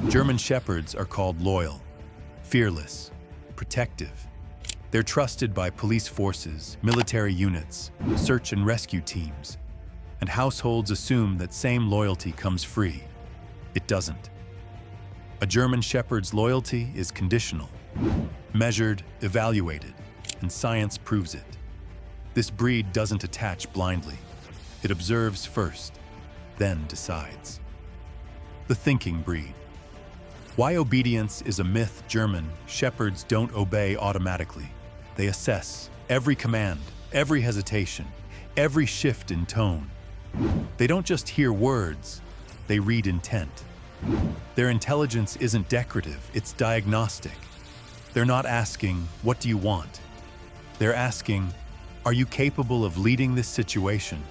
German Shepherds are called loyal, fearless, protective. They're trusted by police forces, military units, search and rescue teams, and households assume that same loyalty comes free. It doesn't. A German Shepherd's loyalty is conditional, measured, evaluated, and science proves it. This breed doesn't attach blindly. It observes first, then decides. The thinking breed. Why obedience is a myth. German Shepherds don't obey automatically. They assess every command, every hesitation, every shift in tone. They don't just hear words, they read intent. Their intelligence isn't decorative, it's diagnostic. They're not asking, "What do you want?" They're asking, "Are you capable of leading this situation?"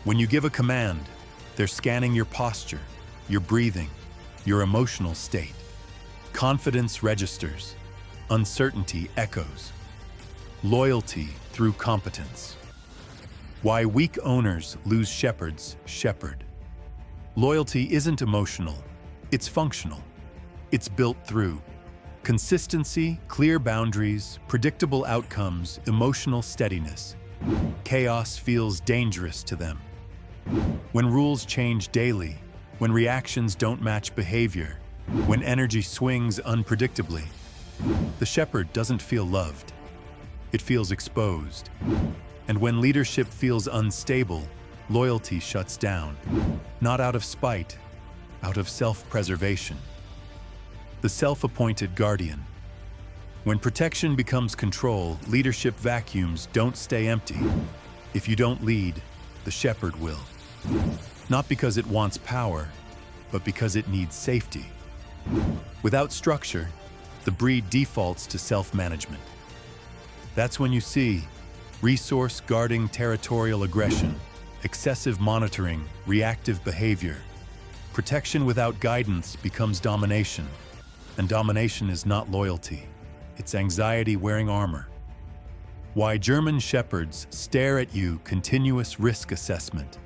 When you give a command, they're scanning your posture, your breathing, your emotional state. Confidence registers, uncertainty echoes. Loyalty through competence. Why weak owners lose shepherds. Shepherd. Loyalty isn't emotional, it's functional. It's built through consistency, clear boundaries, predictable outcomes, emotional steadiness. Chaos feels dangerous to them. When rules change daily, when reactions don't match behavior, when energy swings unpredictably, the shepherd doesn't feel loved. It feels exposed. And when leadership feels unstable, loyalty shuts down, not out of spite, out of self-preservation. The self-appointed guardian. When protection becomes control, leadership vacuums don't stay empty. If you don't lead, the shepherd will. Not because it wants power, but because it needs safety. Without structure, the breed defaults to self-management. That's when you see resource-guarding territorial aggression, excessive monitoring, reactive behavior. Protection without guidance becomes domination, and domination is not loyalty. It's anxiety wearing armor. Why German Shepherds stare at you. Continuous risk assessment.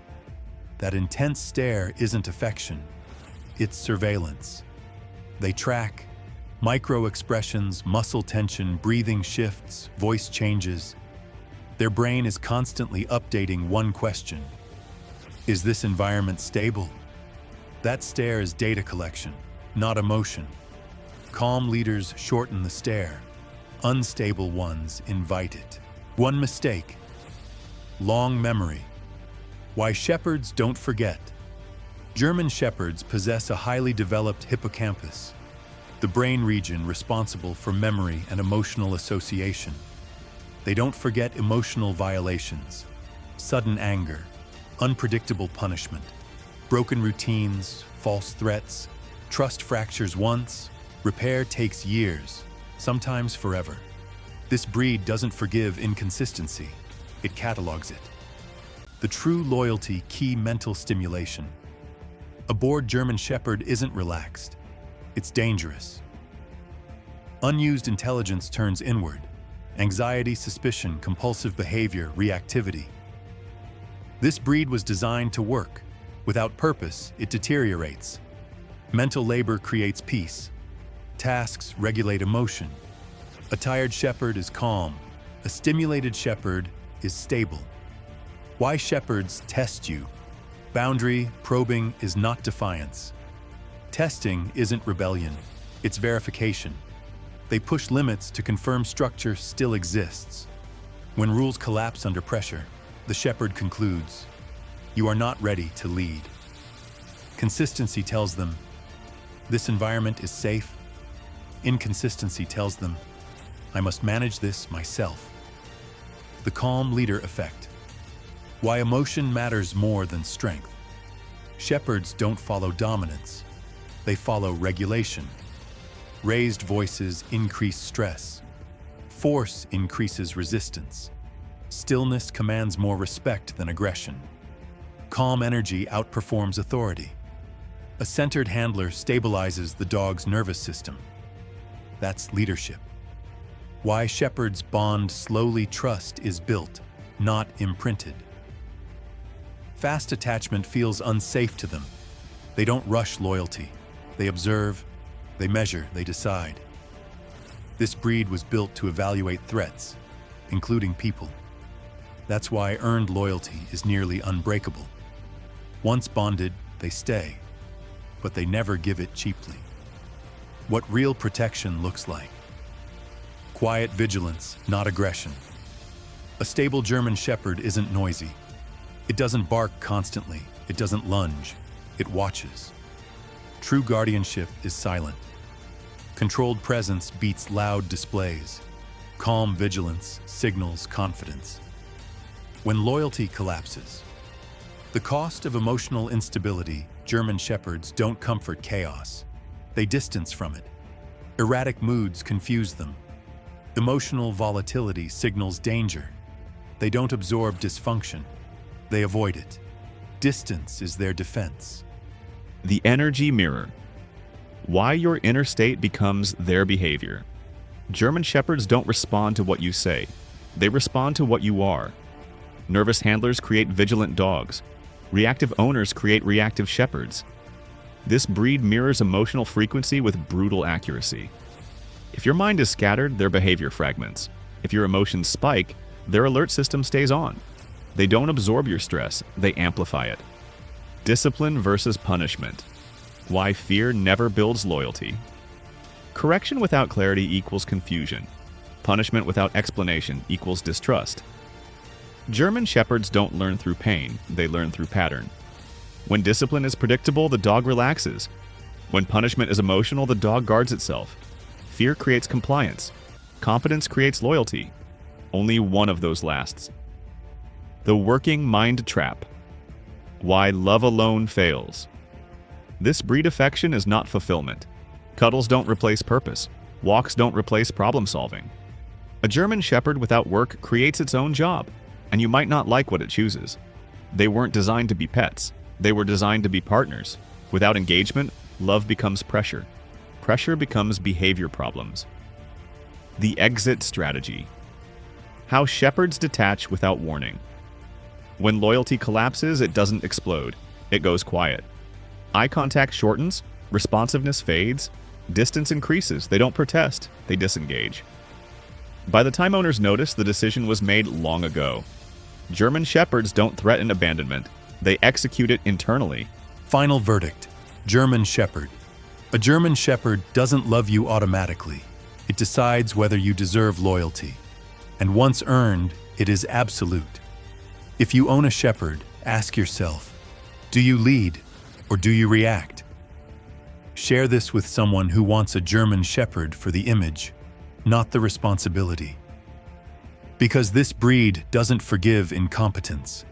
That intense stare isn't affection, it's surveillance. They track micro-expressions, muscle tension, breathing shifts, voice changes. Their brain is constantly updating one question. Is this environment stable? That stare is data collection, not emotion. Calm leaders shorten the stare. Unstable ones invite it. One mistake. Long memory. Why shepherds don't forget. German Shepherds possess a highly developed hippocampus, the brain region responsible for memory and emotional association. They don't forget emotional violations, sudden anger, unpredictable punishment, broken routines, false threats. Trust fractures once, repair takes years, sometimes forever. This breed doesn't forgive inconsistency, it catalogs it. The true loyalty key. Mental stimulation. A bored German Shepherd isn't relaxed, it's dangerous. Unused intelligence turns inward. Anxiety, suspicion, compulsive behavior, reactivity. This breed was designed to work. Without purpose, it deteriorates. Mental labor creates peace. Tasks regulate emotion. A tired shepherd is calm. A stimulated shepherd is stable. Why shepherds test you. Boundary probing is not defiance. Testing isn't rebellion, it's verification. They push limits to confirm structure still exists. When rules collapse under pressure, the shepherd concludes, "You are not ready to lead." Consistency tells them, "This environment is safe." Inconsistency tells them, "I must manage this myself." The calm leader effect. Why emotion matters more than strength. Shepherds don't follow dominance, they follow regulation. Raised voices increase stress. Force increases resistance. Stillness commands more respect than aggression. Calm energy outperforms authority. A centered handler stabilizes the dog's nervous system. That's leadership. Why shepherds bond slowly. Trust is built, not imprinted. Fast attachment feels unsafe to them. They don't rush loyalty. They observe, they measure, they decide. This breed was built to evaluate threats, including people. That's why earned loyalty is nearly unbreakable. Once bonded, they stay, but they never give it cheaply. What real protection looks like. Quiet vigilance, not aggression. A stable German Shepherd isn't noisy. It doesn't bark constantly. It doesn't lunge. It watches. True guardianship is silent. Controlled presence beats loud displays. Calm vigilance signals confidence. When loyalty collapses, the cost of emotional instability, German Shepherds don't comfort chaos. They distance from it. Erratic moods confuse them. Emotional volatility signals danger. They don't absorb dysfunction. They avoid it. Distance is their defense. The energy mirror. Why your inner state becomes their behavior. German Shepherds don't respond to what you say. They respond to what you are. Nervous handlers create vigilant dogs. Reactive owners create reactive shepherds. This breed mirrors emotional frequency with brutal accuracy. If your mind is scattered, their behavior fragments. If your emotions spike, their alert system stays on. They don't absorb your stress, they amplify it. Discipline versus punishment. Why fear never builds loyalty. Correction without clarity equals confusion. Punishment without explanation equals distrust. German Shepherds don't learn through pain, they learn through pattern. When discipline is predictable, the dog relaxes. When punishment is emotional, the dog guards itself. Fear creates compliance. Competence creates loyalty. Only one of those lasts. The working mind trap. Why love alone fails. This breed affection is not fulfillment. Cuddles don't replace purpose. Walks don't replace problem solving. A German Shepherd without work creates its own job, and you might not like what it chooses. They weren't designed to be pets. They were designed to be partners. Without engagement, love becomes pressure. Pressure becomes behavior problems. The exit strategy. How shepherds detach without warning. When loyalty collapses, it doesn't explode. It goes quiet. Eye contact shortens, responsiveness fades, distance increases. They don't protest, they disengage. By the time owners notice, the decision was made long ago. German Shepherds don't threaten abandonment. They execute it internally. Final verdict. German Shepherd. A German Shepherd doesn't love you automatically. It decides whether you deserve loyalty. And once earned, it is absolute. If you own a Shepherd, ask yourself, do you lead or do you react? Share this with someone who wants a German Shepherd for the image, not the responsibility. Because this breed doesn't forgive incompetence.